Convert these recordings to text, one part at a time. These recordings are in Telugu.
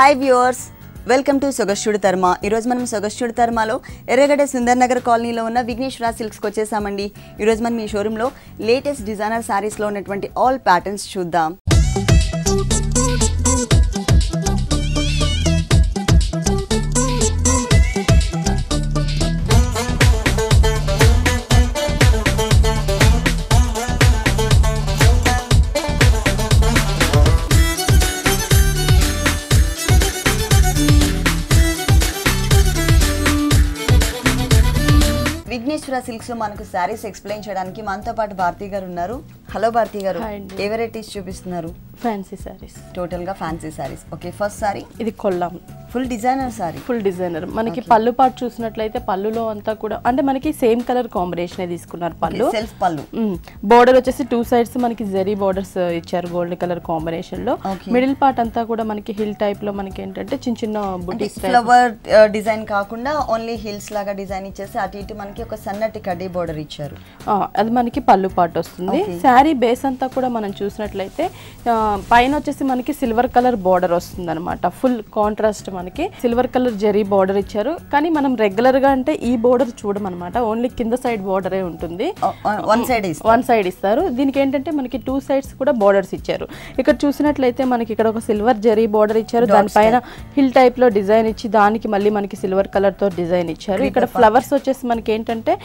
హాయ్ వ్యూవర్స్, వెల్కమ్ టు సొగస్టుడు తర్మ. ఈరోజు మనం సొగస్టుడు తర్మలో ఎర్రగడ్డ సుందర్ నగర్ కాలనీలో ఉన్న విఘ్నేశ్వర సిల్క్స్కి వచ్చేసామండి. ఈరోజు మనం ఈ షోరూంలో లేటెస్ట్ డిజైనర్ శారీస్లో ఉన్నటువంటి ఆల్ ప్యాటర్న్స్ చూద్దాం. విఘ్నేశ్వర సిల్క్స్ లో మనకు శారీస్ ఎక్స్ప్లెయిన్ చేయడానికి మనతో పాటు భారతి గారు ఉన్నారు. హలో భారతి గారు, ఏ వెరైటీస్ చూపిస్తున్నారు? ఫ్యాన్సీ సారీస్, టోటల్ గా fancy saris. Okay, first sari ఇది కొల్లాం full designer sari. Full designer. మనకి పళ్ళు పాటు చూసినట్లయితే పళ్ళులో అంతా కూడా అంటే మనకి సేమ్ కలర్ కాంబినేషన్ తీసుకున్నారు. పళ్ళు సెల్ఫ్ పళ్ళు, బోర్డర్ వచ్చేసి టూ సైడ్స్ మనకి జరీ బోర్డర్స్ ఇచ్చారు గోల్డ్ కలర్ కాంబినేషన్ లో. మిడిల్ పార్ట్ అంతా కూడా మనకి హిల్ టైప్ లో మనకి ఏంటంటే చిన్న చిన్న బుటీస్ ఫ్లవర్ డిజైన్ కాకుండా ఓన్లీ హిల్స్ లాగా డిజైన్ ఇచ్చేసి అటు ఇటు మనకి ఒక సన్నటి కడ్డీ బోర్డర్ ఇచ్చారు. అది మనకి పళ్ళు పాటు వస్తుంది. శారీ బేస్ అంతా కూడా మనం చూసినట్లయితే పైన వచ్చేసి మనకి సిల్వర్ కలర్ బోర్డర్ వస్తుంది అనమాట. ఫుల్ కాంట్రాస్ట్ మనకి సిల్వర్ కలర్ జరీ బోర్డర్ ఇచ్చారు. కానీ మనం రెగ్యులర్ గా అంటే ఈ బోర్డర్ చూడమన్నమాట, ఓన్లీ కింద సైడ్ బోర్డరే ఉంటుంది. వన్ సైడ్ ఇస్తారు. దీనికి ఏంటంటే మనకి టూ సైడ్స్ కూడా బోర్డర్స్ ఇచ్చారు. ఇక్కడ చూసినట్లయితే మనకి ఇక్కడ ఒక సిల్వర్ జరీ బోర్డర్ ఇచ్చారు. దానిపైన హిల్ టైప్ లో డిజైన్ ఇచ్చి దానికి మళ్ళీ మనకి సిల్వర్ కలర్ తో డిజైన్ ఇచ్చారు. ఇక్కడ ఫ్లవర్స్ వచ్చేసి మనకి ఏంటంటే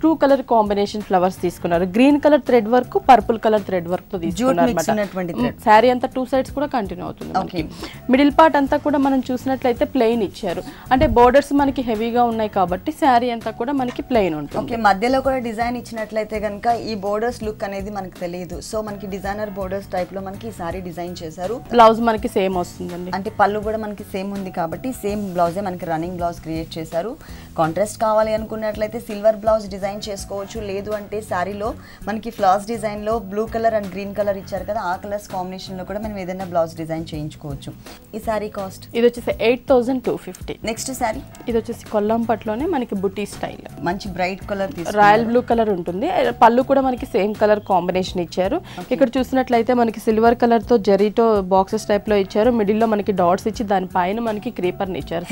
టూ కలర్ కాంబినేషన్ ఫ్లవర్స్ తీసుకున్నారు. Green colour thread work, purple colour thread work తో తీసుకున్నారు. శారీ అంతా టూ సైడ్స్ కూడా కంటిన్యూ అవుతుంది. మిడిల్ పార్ట్ అంతా కూడా మనం చూసినట్లయితే ప్లెయిన్ ఇచ్చారు. అంటే బోర్డర్స్ మనకి హెవీగా ఉన్నాయి కాబట్టి శారీ అంతా కూడా మనకి ప్లెయిన్ ఉంటుంది. మధ్యలో కూడా డిజైన్ ఇచ్చినట్లయితే కనుక ఈ బోర్డర్స్ లుక్ అనేది మనకి తెలియదు. సో మనకి డిజైనర్ బోర్డర్స్ టైప్ లో మనకి ఈ సారీ డిజైన్ చేశారు. బ్లౌజ్ మనకి సేమ్ వస్తుందండి. అంటే పళ్ళు కూడా మనకి సేమ్ ఉంది కాబట్టి సేమ్ బ్లౌజే మనకి రన్నింగ్ బ్లౌజ్ క్రియేట్ చేశారు. కాంట్రాస్ట్ కావాలి అనుకున్నట్లయితే సిల్వర్ బ్లౌజ్ డిజైన్ చేసుకోవచ్చు. లేదు అంటే శారీలో మనకి ఫ్లవర్స్ డిజైన్ లో blue colour and green colour ఇచ్చారు కదా, ఆ కలర్స్ కాంబినేషన్ లో కూడా మనం ఏదైనా బ్లౌజ్ డిజైన్ చేయించుకోవచ్చు. ఈ సారీ కాస్ట్ ఇది వచ్చేసి 8250. నెక్స్ట్ సారీ ఇది వచ్చేసి కొల్లాం పట్టులోనే మనకి బుటీ స్టైల్, మంచి bright colour, royal blue colour ఉంటుంది. పళ్ళు కూడా మనకి సేమ్ కలర్ కాంబినేషన్ ఇచ్చారు. ఇక్కడ చూసినట్లయితే మనకి సిల్వర్ కలర్ తో జరీతో బాక్సెస్ టైప్ లో ఇచ్చారు. మిడిల్ లో మనకి డాట్స్ ఇచ్చి దానిపైన మనకి క్రీపర్ ని ఇచ్చారు.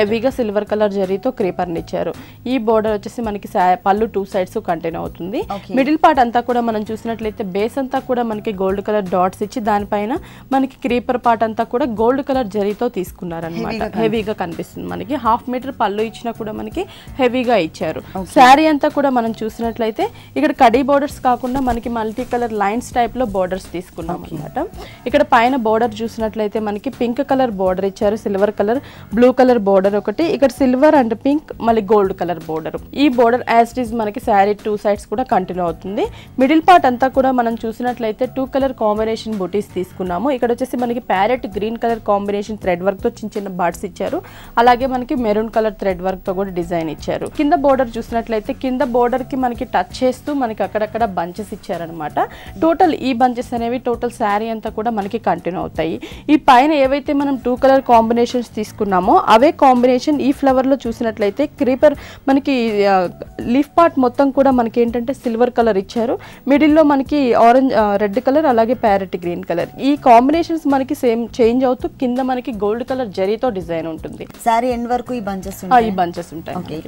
హెవీగా సిల్వర్ కలర్ జరీతో క్రీపర్ ని ఇచ్చారు. ఈ బోర్డర్ వచ్చేసి మనకి పళ్ళు టూ సైడ్స్ కంటిన్యూ అవుతుంది. మిడిల్ పార్ట్ అంతా కూడా మనం చూసినట్లయితే బేస్ అంతా కూడా మనకి గోల్డ్ కలర్ డాట్స్ ఇచ్చి దానిపైన మనకి క్రీపర్ పార్ట్ అంతా కూడా గోల్డ్ కలర్ జరీతో తీసుకున్నారు అనమాట. హెవీగా కనిపిస్తుంది. మనకి 1/2 మీటర్ పళ్ళు ఇచ్చినా కూడా మనకి హెవీగా ఇచ్చారు. శారీ అంతా కూడా మనం చూసినట్లయితే ఇక్కడ కడీ బోర్డర్స్ కాకుండా మనకి మల్టీ కలర్ లైన్స్ టైప్ లో బోర్డర్స్ తీసుకున్నాం అనమాట. ఇక్కడ పైన బోర్డర్ చూసినట్లయితే మనకి పింక్ కలర్ బోర్డర్ ఇచ్చారు, silver colour, blue colour border ఒకటి, ఇక్కడ సిల్వర్ అండ్ పింక్ మళ్ళీ గోల్డ్ కలర్ బోర్డర్. ఈ బోర్డర్ యాజ్ ఇట్ ఈస్ మనకి శారీ టూ సైడ్స్ కూడా కంటిన్యూ అవుతుంది. మిడిల్ పార్ట్ అంతా కూడా మనం చూసినట్లయితే టూ కలర్ కాంబినేషన్ బుటీస్ తీసుకున్నాము. ఇక్కడ వచ్చేసి మనకి parrot green colour combination thread work తో చిన్న చిన్న బర్డ్స్ ఇచ్చారు. అలాగే మనకి మెరూన్ కలర్ థ్రెడ్ వర్క్ తో కూడా డిజైన్ ఇచ్చారు. కింద బోర్డర్ చూసినట్లయితే కింద బోర్డర్ కి మనకి టచ్ చేస్తూ మనకి అక్కడక్కడ బంచెస్ ఇచ్చారనమాట. టోటల్ ఈ బంచెస్ అనేవి టోటల్ శారీ అంతా కూడా మనకి కంటిన్యూ అవుతాయి. ఈ పైన ఏవైతే మనం టూ కలర్ కాంబినేషన్స్ తీసుకున్నామో అవే కాంబినేషన్ ఈ ఫ్లవర్ లో చూసినట్లయితే క్రీపర్ మనకి లీఫ్ పార్ట్ మొత్తం కూడా మనకి ఏంటంటే సిల్వర్ కలర్ ఇచ్చారు. మిడిల్ లో మనకి ఆరెంజ్ రెడ్ కలర్ అలాగే ప్యారెట్ గ్రీన్ కలర్. ఈ కాంబినేషన్స్ మనకి సేమ్ చేంజ్ అవుతూ కింద మనకి గోల్డ్ కలర్ జరీతో డిజైన్ ఉంటుంది. సారీ ఎండ్ వరకు ఈ బంచెస్ ఉంటాయి. ఓకే,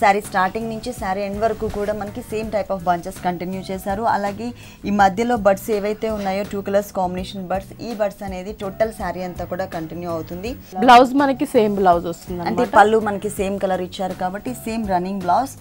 సారీ స్టార్టింగ్ నుంచి సారీ ఎండ్ వరకు కూడా మనకి same type of bunches continue చేశారు. అలాగే ఈ మధ్యలో బర్డ్స్ ఏవైతే ఉన్నాయో టూ కలర్స్ కాంబినేషన్ బర్డ్స్, ఈ బర్డ్స్ అనేది టోటల్ సారీ అంతా కూడా కంటిన్యూ అవుతుంది. బ్లౌజ్ మనకి సేమ్ బ్లౌజ్ వస్తుంది. అంటే పళ్ళు మనకి సేమ్ కలర్ ఇచ్చారు కాబట్టి సేమ్ రన్నింగ్ బ్లౌజ్.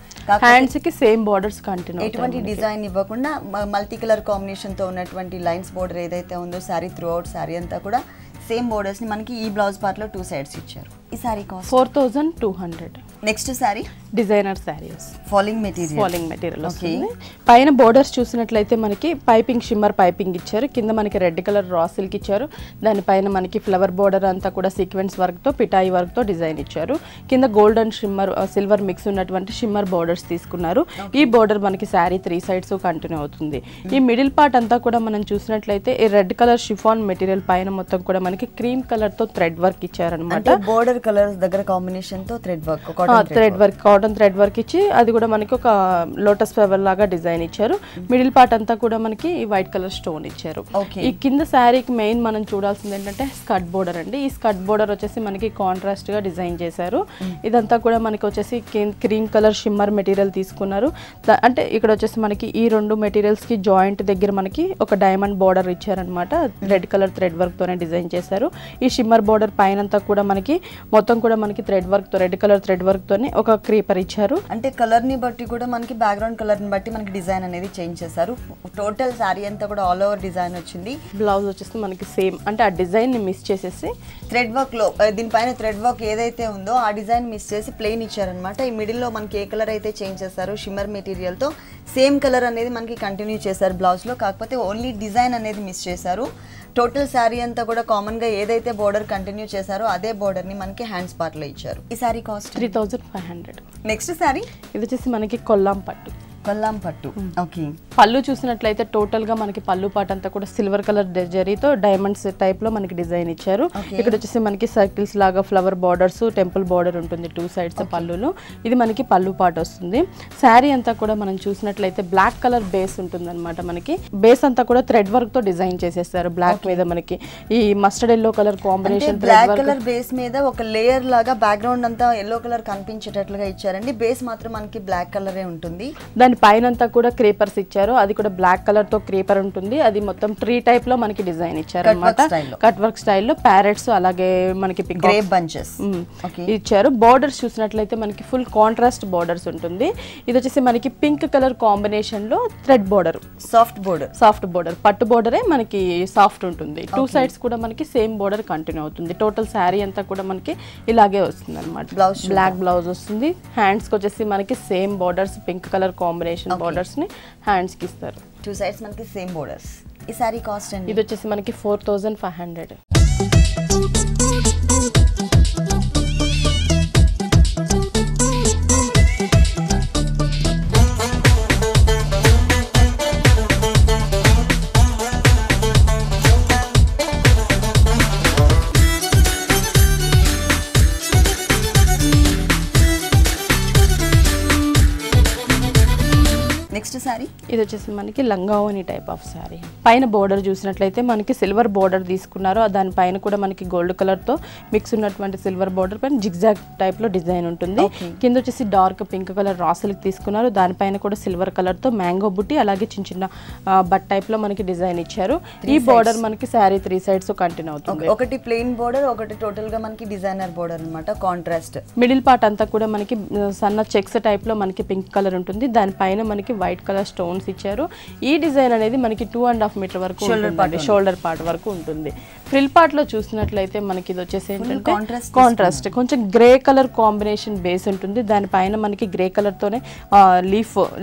హ్యాండ్స్ కి సేమ్ బోర్డర్స్ కంటిన్యూ, ఎటువంటి డిజైన్ ఇవ్వకుండా మల్టీ కలర్ కాంబినేషన్ తో ఉన్నటువంటి లైన్స్ బోర్డర్ ఏదైతే ఉందో సారీ త్రూ అవుట్ సారీ అంతా కూడా సేమ్ బోర్డర్స్ ని మనకి ఈ బ్లౌజ్ పార్ట్ లో టూ సైడ్స్ ఇచ్చారు. ఈ sari cost 4200. Next sorry designer saris, falling material వస్తుంది. పైన బోర్డర్స్ చూసినట్లయితే మనకి పైపింగ్ షిమ్మర్ పైపింగ్ ఇచ్చారు. కింద మనకి రెడ్ కలర్ రా సిల్క్ ఇచ్చారు. దానిపైన మనకి ఫ్లవర్ బోర్డర్ అంతా కూడా సీక్వెన్స్ వర్క్ తో పిటాయి వర్క్ తో డిజైన్ ఇచ్చారు. కింద gold and shimmer silver mix ఉన్నటువంటి షిమ్మర్ బోర్డర్స్ తీసుకున్నారు. ఈ బోర్డర్ మనకి శారీ త్రీ సైడ్స్ కంటిన్యూ అవుతుంది. ఈ మిడిల్ పార్ట్ అంతా కూడా మనం చూసినట్లయితే ఈ రెడ్ కలర్ షిఫాన్ మెటీరియల్ పైన మొత్తం కూడా మనకి క్రీమ్ కలర్ తో థ్రెడ్ వర్క్ ఇచ్చారనమాట. బోర్డర్ కలర్స్ దగ్గర కాంబినేషన్ తో thread work thread work, cotton thread work ఇచ్చి అది కూడా మనకి ఒక లోటస్ ఫ్లవర్ లాగా డిజైన్ ఇచ్చారు. మిడిల్ పార్ట్ అంతా కూడా మనకి వైట్ కలర్ స్టోన్ ఇచ్చారు. ఈ కింద శారీకి మెయిన్ మనం చూడాల్సింది ఏంటంటే స్కర్ట్ బోర్డర్ అండి. ఈ స్కర్ట్ బోర్డర్ వచ్చేసి మనకి కాంట్రాస్ట్ గా డిజైన్ చేశారు. ఇదంతా కూడా మనకి వచ్చేసి క్రీమ్ కలర్ షిమ్మర్ మెటీరియల్ తీసుకున్నారు. అంటే ఇక్కడ వచ్చేసి మనకి ఈ రెండు మెటీరియల్స్ కి జాయింట్ దగ్గర మనకి ఒక డైమండ్ బోర్డర్ ఇచ్చారనమాట. రెడ్ కలర్ థ్రెడ్ వర్క్ తోనే డిజైన్ చేశారు. ఈ షిమ్మర్ బోర్డర్ పైనంతా కూడా మనకి మొత్తం కూడా మనకి థ్రెడ్ వర్క్ తో, రెడ్ కలర్ థ్రెడ్ వర్క్ తోనే ఒక క్రీపర్ ఇచ్చారు. అంటే కలర్ ని బట్టి కూడా మనకి బ్యాక్గ్రౌండ్ కలర్ ని బట్టి మనకి డిజైన్ అనేది చేంజ్ చేశారు. టోటల్ సారీ అంతా కూడా ఆల్ ఓవర్ డిజైన్ వచ్చింది. బ్లౌజ్ వచ్చేసి మనకి సేమ్, అంటే ఆ డిజైన్ ని మిస్ చేసేసి థ్రెడ్ వర్క్ లో దీనిపైన థ్రెడ్ వర్క్ ఏదైతే ఉందో ఆ డిజైన్ మిస్ చేసి ప్లెయిన్ ఇచ్చారనమాట. ఈ మిడిల్ లో మనకి ఏ కలర్ అయితే చేంజ్ చేశారు షిమ్మర్ మెటీరియల్ తో సేమ్ కలర్ అనేది మనకి కంటిన్యూ చేశారు బ్లౌజ్ లో. కాకపోతే ఓన్లీ డిజైన్ అనేది మిస్ చేశారు. టోటల్ శారీ అంతా కూడా కామన్ గా ఏదైతే బోర్డర్ కంటిన్యూ చేశారో అదే బోర్డర్ ని మనకి హ్యాండ్స్ పార్ట్ లో ఇచ్చారు. ఈ శారీ కాస్ట్ 3500. నెక్స్ట్ శారీ ఇది వచ్చేసి మనకి కొల్లాం పట్టు. కొల్లాం పట్టు. ఓకే. పళ్ళు చూసినట్లయితే టోటల్ గా మనకి పళ్ళు పాట అంతా కూడా సిల్వర్ కలర్ జరీతో డైమండ్స్ టైప్ లో మనకి డిజైన్ ఇచ్చారు. ఇక్కడ వచ్చేసి మనకి సర్కిల్స్ లాగా ఫ్లవర్ బార్డర్స్, టెంపుల్ బార్డర్ ఉంటుంది 2 sides పళ్ళులో. ఇది మనకి పళ్ళు పాట వస్తుంది. శారీ అంతా కూడా మనం చూసినట్లయితే బ్లాక్ కలర్ బేస్ ఉంటుంది అనమాట. మనకి బేస్ అంతా కూడా థ్రెడ్ వర్క్ తో డిజైన్ చేసేస్తారు. బ్లాక్ మీద మనకి ఈ mustard yellow colour combination black colour base మీద ఒక లేయర్ లాగా బ్యాక్గ్రౌండ్ అంతా ఎల్లో కలర్ కనిపించేటట్లుగా ఇచ్చారండి. బేస్ మాత్రం మనకి బ్లాక్ కలరే ఉంటుంది. పైన అంతా కూడా క్రీపర్స్ ఇచ్చారు. అది కూడా బ్లాక్ కలర్ తో క్రీపర్ ఉంటుంది. అది మొత్తం ట్రీ టైప్ లో మనకి డిజైన్ ఇచ్చారు అన్నమాట. కట్ వర్క్ స్టైల్లో ప్యారెట్స్ అలాగే మనకి గ్రేప్ బంచెస్ ఇచ్చారు. బోర్డర్స్ చూసినట్లయితే మనకి ఫుల్ కాంట్రాస్ట్ బోర్డర్స్ ఉంటుంది. ఇది వచ్చేసి మనకి పింక్ కలర్ కాంబినేషన్ లో థ్రెడ్ బోర్డర్, సాఫ్ట్ బోర్డర్ పట్టు బోర్డరే మనకి సాఫ్ట్ ఉంటుంది. 2 sides కూడా మనకి సేమ్ బోర్డర్ కంటిన్యూ అవుతుంది. టోటల్ శారీ అంతా కూడా మనకి ఇలాగే వస్తుంది అనమాట. బ్లాక్ బ్లౌజ్ వస్తుంది. హ్యాండ్స్ కి వచ్చేసి మనకి same borders pink colour combination borders ని హ్యాండ్స్ కి ఇస్తారు. 2 sides మనకి సేమ్ బోర్డర్స్. ఈ సారీ కాస్ట్ అండి ఇది వచ్చేసి మనకి 4500. నెక్స్ట్ సారీ ఇది వచ్చేసి మనకి లంగావోని టైప్ ఆఫ్ సారీ. పైన బోర్డర్ చూసినట్లయితే మనకి సిల్వర్ బోర్డర్ తీసుకున్నారు. దానిపైన కూడా మనకి గోల్డ్ కలర్ తో మిక్స్ ఉన్నటువంటి సిల్వర్ బోర్డర్ పైన జిగ్జాగ్ టైప్ లో డిజైన్ ఉంటుంది. కింద వచ్చేసి డార్క్ పింక్ కలర్ రాసులకి తీసుకున్నారు. దానిపైన కూడా సిల్వర్ కలర్ తో మ్యాంగో బుట్టి అలాగే చిన్న చిన్న బట్ టైప్ లో మనకి డిజైన్ ఇచ్చారు. ఈ బోర్డర్ మనకి శారీ 3 sides కంటిన్యూ అవుతుంది. ఒకటి ప్లెయిన్ బోర్డర్, ఒకటి టోటల్ గా మనకి డిజైనర్ బోర్డర్ అన్నమాట. కాంట్రాస్ట్ మిడిల్ పార్ట్ అంతా కూడా మనకి సన్న చెక్స్ టైప్ లో మనకి పింక్ కలర్ ఉంటుంది. దానిపైన మనకి వైట్ కలర్ స్టోన్స్ ఇచ్చారు. ఈ డిజైన్ అనేది మనకి 2.5 meter వరకు షోల్డర్ పార్ట్ వరకు ఉంటుంది. ఫ్రిల్ పార్ట్ లో చూసినట్లయితే మనకి ఇది వచ్చేసి ఏంటంటే కాంట్రాస్ట్ కొంచెం గ్రే కలర్ కాంబినేషన్ బేస్ ఉంటుంది. దానిపైన మనకి గ్రే కలర్ తోనే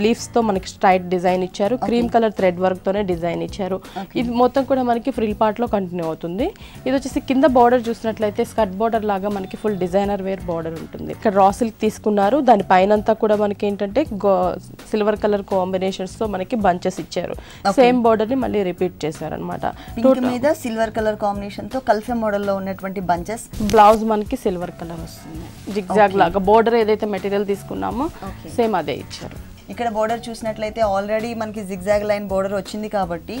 లీవ్స్ తో మనకి స్ట్రైట్ డిజైన్ ఇచ్చారు. క్రీమ్ కలర్ థ్రెడ్ వర్క్ తోనే డిజైన్ ఇచ్చారు. ఇది మొత్తం కూడా మనకి ఫ్రిల్ పార్ట్ లో కంటిన్యూ అవుతుంది. ఇది వచ్చేసి కింద బార్డర్ చూసినట్లయితే స్కర్ట్ బార్డర్ లాగా మనకి ఫుల్ డిజైనర్ వేర్ బార్డర్ ఉంటుంది. ఇక్కడ రా సిల్క్ తీసుకున్నారు. దాని పైన అంతా కూడా మనకి ఏంటంటే సిల్వర్ కలర్ కాంబినేషన్స్ తో మనకి బంచెస్ ఇచ్చారు. సేమ్ బార్డర్ ని మళ్ళీ రిపీట్ చేశారు అనమాట. మీద సిల్వర్ కలర్ కాంబినేషన్ తో కల్ఫే మోడల్ లో ఉన్నటువంటి బంచెస్. బ్లౌజ్ మనకి సిల్వర్ కలర్ వస్తుంది. జిగ్జాగ్ లాగా బోర్డర్ ఏదైతే మెటీరియల్ తీసుకున్నామో సేమ్ అదే ఇచ్చారు. ఇక్కడ బోర్డర్ చూసినట్లయితే ఆల్రెడీ మనకి జిగ్జాగ్ లైన్ బోర్డర్ వచ్చింది కాబట్టి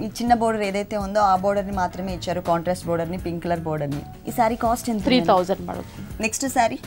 ఈ చిన్న బోర్డర్ ఏదైతే ఉందో ఆ బోర్డర్ ని మాత్రమే ఇచ్చారు. కాంట్రాస్ట్ బోర్డర్ ని, పింక్ కలర్ బోర్డర్ ని. ఈ సారీ కాస్ట్ ఎంత? 3000 పడుతుంది. నెక్స్ట్ సారీ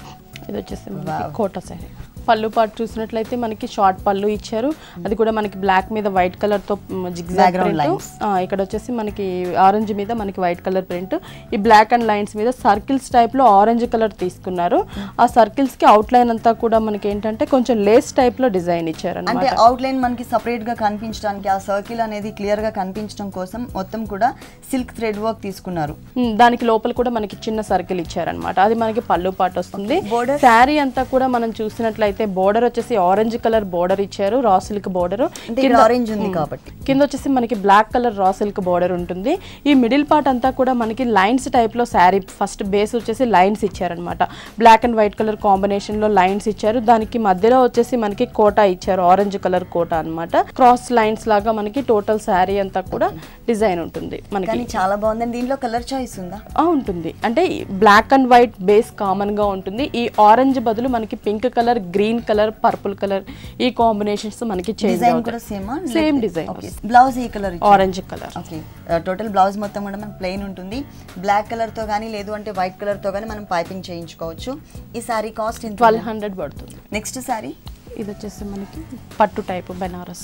ఇది వచ్చేసి కోటా సారీ. పళ్ళు పార్ట్ చూసినట్లయితే మనకి షార్ట్ పళ్ళు ఇచ్చారు. అది కూడా మనకి బ్లాక్ మీద వైట్ కలర్ తో జిగ్జాగ్ ప్రింట్. ఇక్కడ వచ్చేసి మనకి ఆరెంజ్ మీద మనకి వైట్ కలర్ ప్రింట్. ఈ బ్లాక్ అండ్ లైన్స్ మీద సర్కిల్స్ టైప్ లో ఆరెంజ్ కలర్ తీసుకున్నారు. ఆ సర్కిల్స్ కి అవుట్ లైన్ అంతా కూడా మనకి ఏంటంటే కొంచెం లేస్ టైప్ లో డిజైన్ ఇచ్చారు. అంటే అవుట్ లైన్ మనకి సెపరేట్ గా కనిపించడానికి, ఆ సర్కిల్ అనేది క్లియర్ గా కనిపించడం కోసం మొత్తం కూడా సిల్క్ థ్రెడ్ వర్క్ తీసుకున్నారు. దానికి లోపల కూడా మనకి చిన్న సర్కిల్ ఇచ్చారనమాట. అది మనకి పళ్ళు పార్ట్ వస్తుంది. శారీ అంతా కూడా మనం చూసినట్లయితే చూసినట్లయితే బోర్డర్ వచ్చేసి ఆరెంజ్ కలర్ బోర్డర్ ఇచ్చారు, రా సిల్క్ బోర్డర్. ఆరెంజ్ ఉంది కాబట్టి కింద వచ్చేసి మనకి black colour raw silk border ఉంటుంది. ఈ మిడిల్ పార్ట్ అంతా కూడా మనకి లైన్స్ టైప్ లో శారీ ఫస్ట్ బేస్ వచ్చేసి లైన్స్ ఇచ్చారనమాట. Black and white colour combination లో లైన్స్ ఇచ్చారు. దానికి మధ్యలో వచ్చేసి మనకి కోటా ఇచ్చారు, ఆరెంజ్ కలర్ కోటా అన్నమాట. క్రాస్ లైన్స్ లాగా మనకి టోటల్ శారీ అంతా కూడా డిజైన్ ఉంటుంది మనకి. చాలా బాగుంది. దీంట్లో కలర్ చాయిస్ ఉందా? ఉంటుంది, అంటే black and white base common గా ఉంటుంది. ఈ ఆరెంజ్ బదులు మనకి pink colour, green colour, purple colour ఈ కాంబినేషన్స్ మనకి చేంజ్ అవుతాయి. Same design. బ్లౌజ్ ఈ colour orange colour. Okay, total blouse మొత్తం కూడా మనకి ప్లెయిన్ ఉంటుంది. బ్లాక్ కలర్ తో గానీ లేదు అంటే వైట్ కలర్ తో గానీ మనం పైపింగ్ చేయించుకోవచ్చు. ఈ సారీ కాస్ట్ 1200 పడుతుంది. నెక్స్ట్ సారీ ఇది వచ్చేసి మనకి పట్టు టైప్ బెనారస్.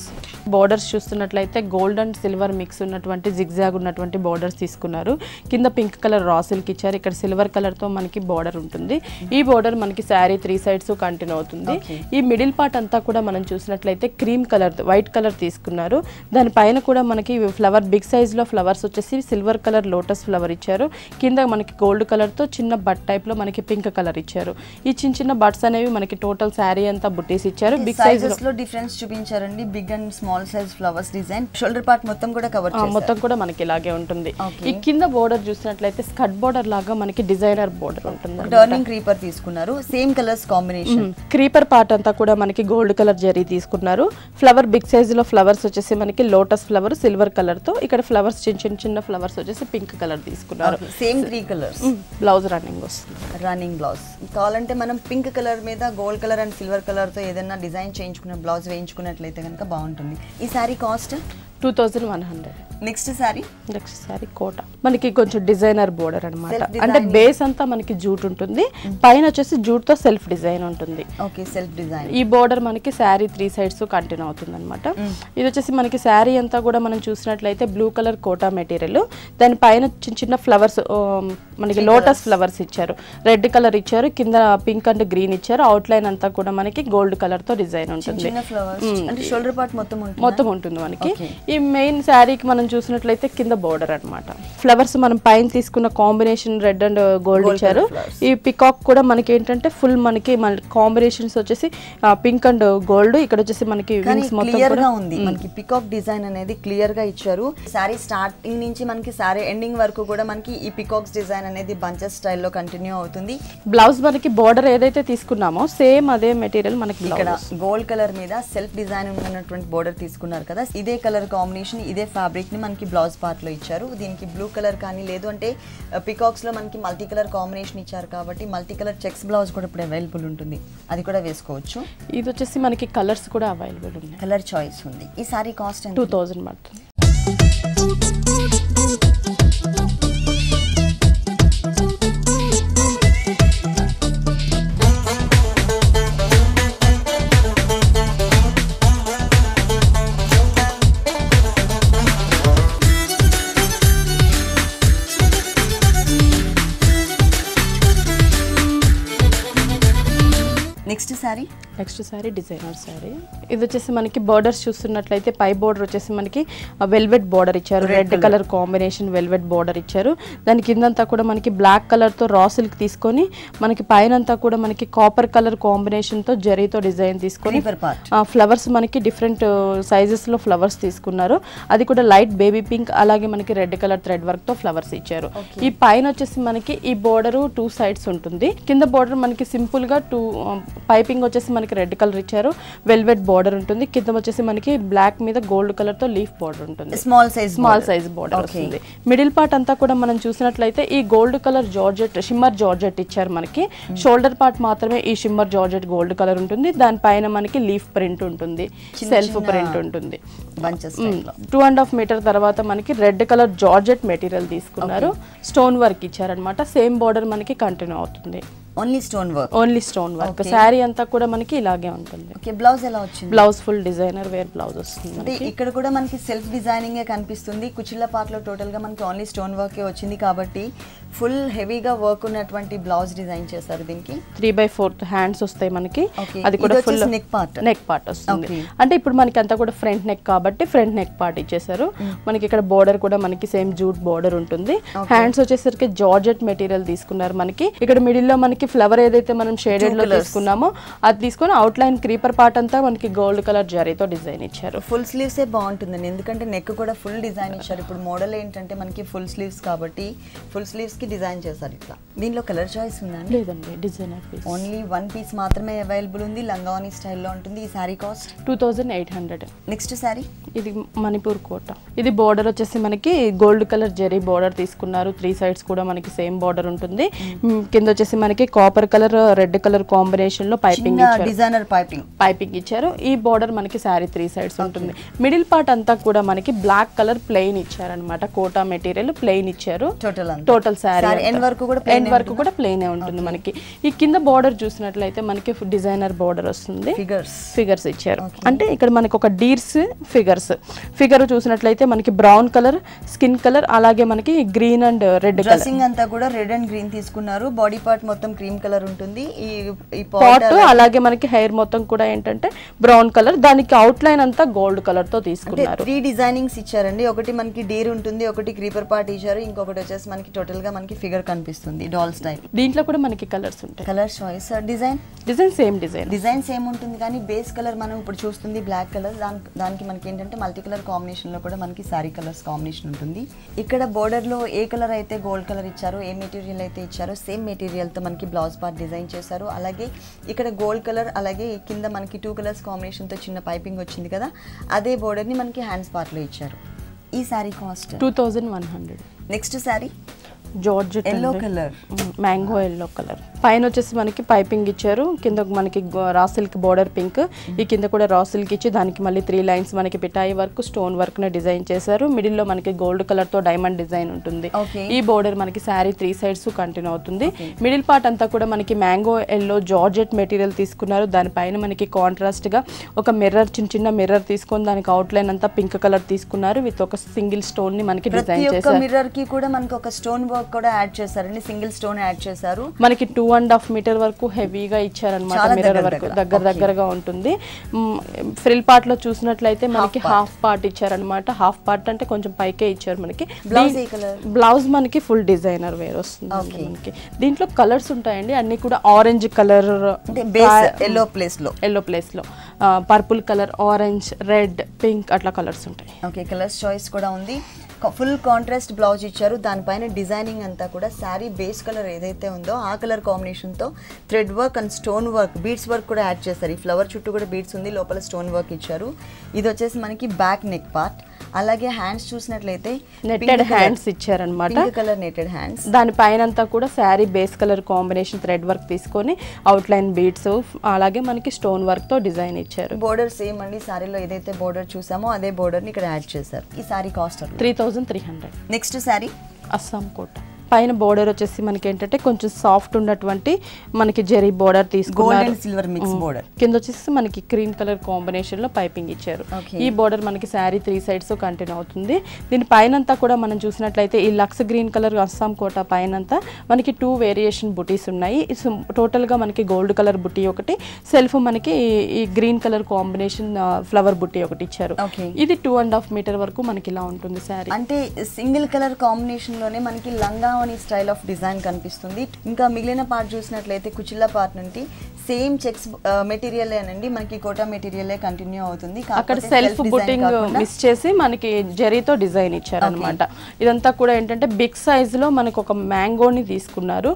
బోర్డర్స్ చూస్తున్నట్లయితే గోల్డ్ అండ్ సిల్వర్ మిక్స్ ఉన్నటువంటి జిగ్జాగ్ ఉన్నటువంటి బోర్డర్స్ తీసుకున్నారు. కింద పింక్ కలర్ రా సిల్క్ ఇచ్చారు. ఇక్కడ సిల్వర్ కలర్ తో మనకి బోర్డర్ ఉంటుంది. ఈ బోర్డర్ మనకి శారీ 3 సైడ్స్ కంటిన్యూ అవుతుంది. ఈ మిడిల్ పార్ట్ అంతా కూడా మనం చూసినట్లయితే క్రీమ్ కలర్, వైట్ కలర్ తీసుకున్నారు. దానిపైన కూడా మనకి ఫ్లవర్ బిగ్ సైజ్ లో ఫ్లవర్స్ వచ్చేసి సిల్వర్ కలర్ లోటస్ ఫ్లవర్ ఇచ్చారు. కింద మనకి గోల్డ్ కలర్ తో చిన్న బట్ టైప్ లో మనకి పింక్ కలర్ ఇచ్చారు. ఈ చిన్న చిన్న బట్స్ అనేవి మనకి టోటల్ శారీ అంతా బుట్టీస్ ఇచ్చారు. బిగ్ సైజెస్ లో డిఫరెన్స్ చూపించారండి. Big and small size flowers design. Shoulder part మొత్తం కూడా కవర్ చేశారు. మొత్తం కూడా మనకి ఇలాగే ఉంటుంది. ఈ కింద బోర్డర్ చూసినట్లయితే స్కర్ట్ బోర్డర్ లాగా మనకి డిజైనర్ బోర్డర్ ఉంటుంది. టర్నింగ్ క్రీపర్ తీసుకున్నారు. Same colours combination. Creeper part అంతా కూడా మనకి గోల్డ్ కలర్ జరీ తీసుకున్నారు. ఫ్లవర్ బిగ్ సైజ్ లో ఫ్లవర్స్ వచ్చేసి మనకి లోటస్ ఫ్లవర్ సిల్వర్ కలర్ తో, ఇక్కడ ఫ్లవర్స్ చిన్న ఫ్లవర్స్ వచ్చేసి పింక్ కలర్ తీసుకున్నారు. Same 3 colours. బ్లౌజ్ రన్నింగ్ వస్తుంది. రన్నింగ్ బ్లౌజ్ కావాలంటే మనం పింక్ కలర్ మీద gold colour and silver colour తో ఏదైనా డిజైన్ చేయించుకున్న బ్లౌజ్ వేయించుకున్నట్లయితే కనుక బాగుంటుంది. ఈ సారీ కాస్ట్ 2100. నెక్స్ట్ సారీ కోట మనకి కొంచెం డిజైనర్ బోర్డర్ అన్నమాట. అంటే బేస్ అంతా మనకి జూట్ ఉంటుంది, పైన వచ్చేసి జూట్ తో సెల్ఫ్ డిజైన్ ఉంటుంది. Okay, self design. ఈ బోర్డర్ మనకి శారీ 3 సైడ్స్ కంటిన్యూ అవుతుంది అనమాట. ఇది వచ్చేసి మనకి శారీ అంతా కూడా మనం చూసినట్లయితే బ్లూ కలర్ కోటా మెటీరియల్. దాని పైన చిన్న ఫ్లవర్స్ మనకి లోటస్ ఫ్లవర్స్ ఇచ్చారు. రెడ్ కలర్ ఇచ్చారు. కింద పింక్ అండ్ గ్రీన్ ఇచ్చారు. అవుట్ లైన్ అంతా కూడా మనకి గోల్డ్ కలర్ తో డిజైన్ ఉంటుంది. షోల్డర్ పార్ట్ మొత్తం ఉంటుంది మనకి. ఈ మెయిన్ శారీకి మనం చూసినట్లయితే కింద బోర్డర్ అన్నమాట. ఫ్లవర్స్ మనం పైన తీసుకున్న కాంబినేషన్ రెడ్ అండ్ గోల్డ్ ఇచ్చారు. ఈ పికాక్ కూడా మనకి ఏంటంటే ఫుల్ మనకి కాంబినేషన్స్ వచ్చేసి పింక్ అండ్ గోల్డ్. ఇక్కడ వచ్చేసి మనకి వింగ్స్ మొత్తం క్లియర్ గా ఉంది. మనకి పికాక్ డిజైన్ అనేది క్లియర్ గా ఇచ్చారు. సారీ స్టార్టింగ్ నుంచి మనకి సారీ ఎండింగ్ వరకు కూడా మనకి ఈ పికాక్స్ డిజైన్ అనేది బంచెస్ స్టైల్లో కంటిన్యూ అవుతుంది. బ్లౌజ్ మనకి బోర్డర్ ఏదైతే తీసుకున్నామో సేమ్ అదే మెటీరియల్ మనకి ఇక్కడ గోల్డ్ కలర్ మీద సెల్ఫ్ డిజైన్ ఉన్నటువంటి బోర్డర్ తీసుకున్నారు కదా. ఇదే కలర్ కాంబినేషన్, ఇదే ఫ్యాబ్రిక్ ని మనకి బ్లౌజ్ పార్ట్ లో ఇచ్చారు. దీనికి బ్లూ కలర్ కానీ లేదు అంటే పికాక్స్ లో మనకి మల్టీ కలర్ కాంబినేషన్ ఇచ్చారు కాబట్టి మల్టీ కలర్ చెక్స్ బ్లౌజ్ కూడా ఇప్పుడు అవైలబుల్ ఉంటుంది. అది కూడా వేసుకోవచ్చు. ఇది వచ్చేసి మనకి కలర్స్ కూడా అవైలబుల్ ఉంది. కలర్ చాయిస్ ఉంది. ఈ సారీ కాస్ట్ 2000 పడుతుంది. Next sorry designer sorry. ఇది వచ్చేసి మనకి బోర్డర్స్ చూస్తున్నట్లయితే పై బోర్డర్ వచ్చేసి మనకి వెల్వెట్ బోర్డర్ ఇచ్చారు. Red colour combination velvet border ఇచ్చారు. దాని కిందంతా కూడా మనకి బ్లాక్ కలర్ తో రా సిల్క్ తీసుకొని మనకి పైన అంతా కూడా మనకి కాపర్ కలర్ కాంబినేషన్ తో జరీతో డిజైన్ తీసుకొని ఫ్లవర్స్ మనకి డిఫరెంట్ సైజెస్ లో ఫ్లవర్స్ తీసుకున్నారు. అది కూడా లైట్ బేబీ పింక్ అలాగే మనకి రెడ్ కలర్ థ్రెడ్ వర్క్ తో ఫ్లవర్స్ ఇచ్చారు. ఈ పైన వచ్చేసి మనకి ఈ బోర్డర్ 2 సైడ్స్ ఉంటుంది. కింద బోర్డర్ మనకి సింపుల్ గా పైపింగ్ వచ్చేసి మనకి రెడ్ కలర్ ఇచ్చారు. వెల్వెట్ బోర్డర్ ఉంటుంది. కింద వచ్చేసి మనకి బ్లాక్ మీద గోల్డ్ కలర్ తో లీఫ్ బోర్డర్ ఉంటుంది. స్మాల్ సైజ్ బోర్డర్ వస్తుంది. మిడిల్ పార్ట్ అంతా కూడా మనం చూసినట్లయితే ఈ gold colour georgette shimmer georgette ఇచ్చారు మనకి. షోల్డర్ పార్ట్ మాత్రమే ఈ షిమ్మర్ జార్జెట్ గోల్డ్ కలర్ ఉంటుంది. దానిపైన మనకి లీఫ్ ప్రింట్ ఉంటుంది, సెల్ఫ్ ప్రింట్ ఉంటుంది. 2.5 మీటర్ తర్వాత మనకి రెడ్ కలర్ జార్జెట్ మెటీరియల్ తీసుకున్నారు. స్టోన్ వర్క్ ఇచ్చారనమాట. సేమ్ బోర్డర్ మనకి కంటిన్యూ అవుతుంది. Only stone work. శారీ అంతా కూడా మనకి ఇలాగే ఉంటుంది. ఓకే, బ్లౌజ్ ఎలా వచ్చింది? Blouse full designer wear blouse వస్తుంది. అంటే ఇక్కడ కూడా మనకి సెల్ఫ్ డిజైనింగ్ కనిపిస్తుంది. కుచిళ్ళ పార్ట్ లో టోటల్ గా మనకి ఓన్లీ స్టోన్ వర్క్ వచ్చింది కాబట్టి ఫుల్ హెవీగా వర్క్ ఉన్నటువంటి బ్లౌజ్ డిజైన్ చేశారు. దీనికి 3/4 హ్యాండ్స్ వస్తాయి మనకి. అది కూడా ఫుల్ నెక్ పార్ట్ వస్తుంది. అంటే ఇప్పుడు మనకి అంతా కూడా ఫ్రంట్ నెక్ కాబట్టి ఫ్రంట్ నెక్ పార్ట్ ఇచ్చేసారు. మనకి ఇక్కడ బోర్డర్ కూడా మనకి సేమ్ జూట్ బోర్డర్ ఉంటుంది. హ్యాండ్స్ వచ్చేసరికి జార్జెట్ మెటీరియల్ తీసుకున్నారు మనకి. ఇక్కడ మిడిల్ లో మనకి ఫ్లవర్ ఏదైతే మనం షేడెడ్ లో తీసుకున్నామో అది తీసుకొని అవుట్ లైన్ క్రీపర్ పార్ట్ అంతా మనకి గోల్డ్ కలర్ జరీతో డిజైన్ ఇచ్చారు. ఫుల్ స్లీవ్స్ ఏ బాగుంటుందండి, ఎందుకంటే నెక్ కూడా ఫుల్ డిజైన్ ఇచ్చారు. ఇప్పుడు మోడల్ ఏంటంటే మనకి ఫుల్ స్లీవ్స్ కాబట్టి ఫుల్ స్లీవ్స్ కి డిజైన్ చేశారు ఇట్లా. దీనిలో కలర్ చాయిస్ ఉందండి? లేదండి, డిజైనర్ పీస్. ఓన్లీ 1 పీస్ మాత్రమే అవైలబుల్ ఉంది. లంగావని స్టైల్లో ఉంటుంది. ఈ సారీ కాస్ట్ 2800. నెక్స్ట్ సారీ ఇది మణిపూర్ కోట. ఇది బోర్డర్ వచ్చేసి మనకి గోల్డ్ కలర్ జరీ బోర్డర్ తీసుకున్నారు. 3 సైడ్స్ కూడా మనకి సేమ్ బోర్డర్ ఉంటుంది. కింద వచ్చేసి మనకి copper colour red colour combination లో పైపింగ్ ఇచ్చారు. డిజైనర్ పైపింగ్ ఇచ్చారు. ఈ బోర్డర్ మనకి సారీ 3 సైడ్స్ ఉంటుంది. మిడిల్ పార్ట్ అంతా కూడా మనకి బ్లాక్ కలర్ ప్లెయిన్ ఇచ్చారనమాట. కోటా మెటీరియల్ ప్లెయిన్ ఇచ్చారు. టోటల్ సారీ ఎండ్ వరకు కూడా ప్లెయిన్ ఉంటుంది మనకి. ఈ కింద బోర్డర్ చూసినట్లయితే మనకి డిజైనర్ బోర్డర్ వస్తుంది. ఫిగర్స్ ఇచ్చారు. అంటే ఇక్కడ మనకి ఒక డీర్స్ ఫిగర్ చూసినట్లయితే మనకి బ్రౌన్ కలర్, స్కిన్ కలర్, అలాగే మనకి గ్రీన్ అండ్ రెడ్ కలర్. అంతా కూడా రెడ్ అండ్ గ్రీన్ తీసుకున్నారు. బాడీ పార్ట్ మొత్తం క్రీమ్ కలర్ ఉంటుంది. ఈ పార్ట్ అలాగే మనకి హెయిర్ మొత్తం కూడా ఏంటంటే బ్రౌన్ కలర్, దానికి అవుట్ లైన్ అంతా గోల్డ్ కలర్ తో తీసుకున్నారు. 3 డిజైనింగ్స్ ఇచ్చారండి. ఒకటి మనకి డీర్ ఉంటుంది, ఒకటి క్రీపర్ పార్ట్ ఇచ్చారు, ఇంకొకటి వచ్చేసి మనకి టోటల్ గా మనకి ఫిగర్ కనిపిస్తుంది డాల్ స్టైల్. దీంట్లో కూడా మనకి కలర్స్ ఉంటాయి. కలర్ చాయిస్, డిజైన్ సేమ్ ఉంటుంది కానీ బేస్ కలర్ మనం ఇప్పుడు చూస్తుంది బ్లాక్ కలర్. దానికి మనకి ఏంటంటే మల్టీ కలర్ కాంబినేషన్ లో కూడా మనకి సారీ కలర్స్ కాంబినేషన్ ఉంటుంది. ఇక్కడ బోర్డర్ లో ఏ కలర్ అయితే గోల్డ్ కలర్ ఇచ్చారో, ఏ మెటీరియల్ అయితే ఇచ్చారో సేమ్ మెటీరియల్ తో మనకి బ్లౌజ్ పార్ట్ డిజైన్ చేశారు. అలాగే ఇక్కడ గోల్డ్ కలర్, అలాగే కింద మనకి 2 కలర్స్ కాంబినేషన్ తో చిన్న పైపింగ్ వచ్చింది కదా, అదే బోర్డర్ ని మనకి హ్యాండ్స్ పార్ట్ లో ఇచ్చారు. ఈ sari cost 2100. Next sorry georgette yellow colour, mango yellow colour. పైన వచ్చేసి మనకి పైపింగ్ ఇచ్చారు. కింద మనకి రా సిల్క్ బోర్డర్ పింక్, ఈ కింద కూడా రా సిల్క్ ఇచ్చి దానికి మళ్ళీ 3 లైన్స్ మనకి పిటాయి వర్క్, స్టోన్ వర్క్ ని డిజైన్ చేశారు. మిడిల్ లో మనకి గోల్డ్ కలర్ తో డైమండ్ డిజైన్ ఉంటుంది. ఈ బోర్డర్ మనకి శారీ 3 సైడ్స్ కంటిన్యూ అవుతుంది. మిడిల్ పార్ట్ అంతా కూడా మనకి మ్యాంగో ఎల్లో జార్జెట్ మెటీరియల్ తీసుకున్నారు. దానిపైన మనకి కాంట్రాస్ట్ గా ఒక మిర్రర్, చిన్న మిర్రర్ తీసుకొని దానికి అవుట్ లైన్ అంతా పింక్ కలర్ తీసుకున్నారు. విత్ ఒక సింగిల్ స్టోన్ ని మనకి డిజైన్ చేశారు. మిర్రర్ కి కూడా మనకి ఒక స్టోన్ వర్క్ కూడా యాడ్ చేశారండి. సింగిల్ స్టోన్ యాడ్ చేశారు. మనకి 2.5 మీటర్ వరకు హెవీగా ఇచ్చారనమాట. మిర్రర్ వరకు దగ్గరగా ఉంటుంది. ఫ్రిల్ పార్ట్ లో చూసినట్లయితే మనకి హాఫ్ పార్ట్ ఇచ్చారనమాట. హాఫ్ పార్ట్ అంటే కొంచెం పైకే ఇచ్చారు. మనకి బ్లౌజ్ మనకి ఫుల్ డిజైనర్ వేర్ వస్తుంది. మనకి దీంట్లో కలర్స్ ఉంటాయండి, అన్ని కూడా ఆరెంజ్ కలర్, ఎల్లో ప్లేస్ లో purple colour, orange, red, pink అట్లా కలర్స్ ఉంటాయి. ఓకే, కలర్స్ చాయిస్ కూడా ఉంది. ఫుల్ కాంట్రాస్ట్ బ్లౌజ్ ఇచ్చారు. దానిపైన డిజైనింగ్ అంతా కూడా శారీ బేస్ కలర్ ఏదైతే ఉందో ఆ కలర్ కాంబినేషన్ తో thread work and stone work, beads work కూడా యాడ్ చేశారు. ఈ ఫ్లవర్ చుట్టూ కూడా బీడ్స్ ఉంది, లోపల స్టోన్ వర్క్ ఇచ్చారు. ఇది వచ్చేసి మనకి బ్యాక్ నెక్ పార్ట్. అలాగే హ్యాండ్స్ చూసినట్లయితే నెట్టెడ్ హ్యాండ్స్ ఇచ్చారనమాట. Pink colour netted hands. దానిపైన అంతా కూడా sari base colour combination thread work తీసుకొని అవుట్ లైన్ బీడ్స్, అలాగే మనకి స్టోన్ వర్క్ తో డిజైన్ ఇచ్చారు. బోర్డర్ సేమ్ అండి, సారీలో ఏదైతే బోర్డర్ చూసామో అదే బోర్డర్ ని ఇక్కడ యాడ్ చేశారు. ఈ సారీ కాస్ట్ 3300. నెక్స్ట్ సారీ అస్సాం కోట. పైన బోర్డర్ వచ్చేసి మనకి ఏంటంటే కొంచెం సాఫ్ట్ ఉన్నటువంటి మనకి జెరీ బోర్డర్ తీసుకున్నారు. Silver mix border. కింద వచ్చేసి మనకి క్రీమ్ కలర్ కాంబినేషన్ లో పైపింగ్ ఇచ్చారు. ఈ బోర్డర్ మనకి శారీ 3 సైడ్స్ కంటిన్యూ అవుతుంది. దీని పైన అంతా కూడా మనం చూసినట్లయితే ఈ Lux green colour Assam Kota పైన అంతా మనకి 2 వేరియేషన్ బుటీస్ ఉన్నాయి. టోటల్ గా మనకి గోల్డ్ కలర్ బుటీ ఒకటి, సెల్ఫ్ మనకి ఈ గ్రీన్ కలర్ కాంబినేషన్ ఫ్లవర్ బుటీ ఒకటి ఇచ్చారు. ఇది 2.5 మీటర్ వరకు మనకి ఇలా ఉంటుంది శారీ. అంటే సింగిల్ కలర్ కాంబినేషన్ లోనే మనకి లంగా స్టైల్ ఆఫ్ డిజైన్ కనిపిస్తుంది. ఇంకా మిగిలిన పార్ట్ చూసినట్లయితే కుచిల్లా పార్ట్ నుండి సేమ్ చెక్స్ మెటీరియల్ ఏనండి, మనకి కోటా మెటీరియల్ కంటిన్యూ అవుతుంది. అక్కడ సెల్ఫ్ బుట్టింగ్ మిస్ చేసి మనకి జరీతో డిజైన్ ఇచ్చారనమాట. ఇదంతా కూడా ఏంటంటే బిగ్ సైజ్ లో మనకి ఒక మ్యాంగోని తీసుకున్నారు.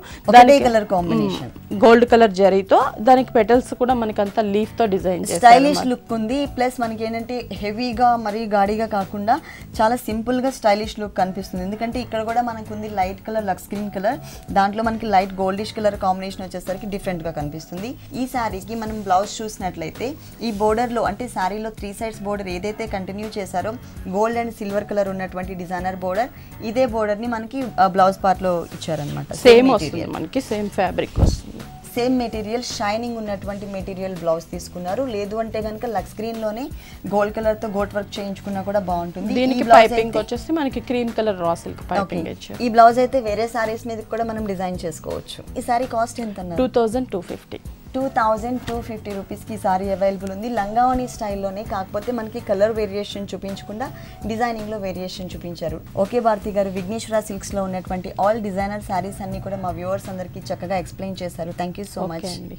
కలర్ కాంబినేషన్ గోల్డ్ కలర్ జరీతో, దానికి పెటల్స్ కూడా మనకి అంతా లీఫ్ తో డిజైన్ చేశారు. స్టైలిష్ లుక్ ఉంది. ప్లస్ మనకి ఏంటంటే హెవీగా మరి గాడిగా కాకుండా చాలా సింపుల్ గా స్టైలిష్ లుక్ కనిపిస్తుంది. ఎందుకంటే ఇక్కడ కూడా మనకు ఉంది లైట్ కలర్ లక్స్ గ్రీన్ కలర్, దాంట్లో మనకి లైట్ గోల్డిష్ కలర్ కాంబినేషన్ వచ్చేసరికి డిఫరెంట్ గా కనిపిస్తుంది. ఈ శారీకి మనం బ్లౌజ్ చూసినట్లయితే ఈ బోర్డర్ లో అంటే శారీలో 3 సైడ్స్ బోర్డర్ ఏదైతే కంటిన్యూ చేశారో గోల్డ్ అండ్ సిల్వర్ కలర్ ఉన్నటువంటి డిజైనర్ బోర్డర్, ఇదే బోర్డర్ ని మనకి బ్లౌజ్ పార్ట్ లో ఇచ్చారనమాట. సేమ్ వస్తుంది మనకి, సేమ్ ఫ్యాబ్రిక్ వస్తుంది. సేమ్ మెటీరియల్, షైనింగ్ ఉన్నటువంటి మెటీరియల్ బ్లౌజ్ తీసుకున్నారు. లేదు అంటే కనుక లక్స్ గ్రీన్ లోనే గోల్డ్ కలర్ తో గోట్ వర్క్ చేయించుకున్నా కూడా బాగుంటుంది. దీనికి పైపింగ్ వచ్చేసి మనకి cream colour raw silk piping ఇచ్చారు. ఈ బ్లౌజ్ అయితే వేరే సారీస్ మీద కూడా మనం డిజైన్ చేసుకోవచ్చు. ఈ సారీ కాస్ట్ ఎంత అన్నారు? 2250. 2250 రూపీస్కి సారీ అవైలబుల్ ఉంది. లంగావణి స్టైల్లోనే, కాకపోతే మనకి కలర్ వేరియేషన్ చూపించకుండా డిజైనింగ్లో వేరియేషన్ చూపించారు. ఓకే భారతి గారు, విఘ్నేశ్వర సిల్క్స్లో ఉన్నటువంటి ఆల్ డిజైనర్ శారీస్ అన్ని కూడా మా వ్యూవర్స్ అందరికీ చక్కగా ఎక్స్ప్లెయిన్ చేశారు. థ్యాంక్ యూ సో మచ్ అండి.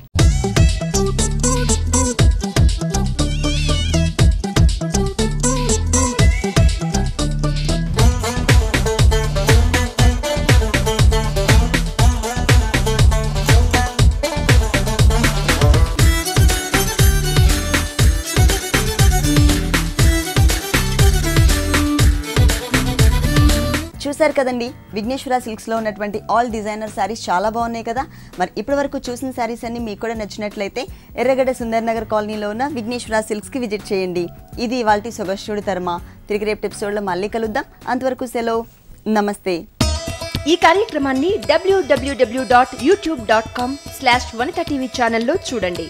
చూసారు కదండి, విఘ్నేశ్వర సిల్క్స్లో ఉన్నటువంటి ఆల్ డిజైనర్ శారీస్ చాలా బాగున్నాయి కదా. మరి ఇప్పటి వరకు చూసిన శారీస్ అన్ని మీకు కూడా నచ్చినట్లయితే ఎర్రగడ్డ సుందర్ నగర్ కాలనీలో ఉన్న విఘ్నేశ్వర సిల్క్స్కి విజిట్ చేయండి. ఇది ఇవాల్టి సొగస్యుడి తర్మ. తిరిగి రేపు ఎపిసోడ్లో మళ్ళీ కలుద్దాం. అంతవరకు సెలవు, నమస్తే. ఈ కార్యక్రమాన్ని www.youtube.com/vanitaTV ఛానల్లో చూడండి.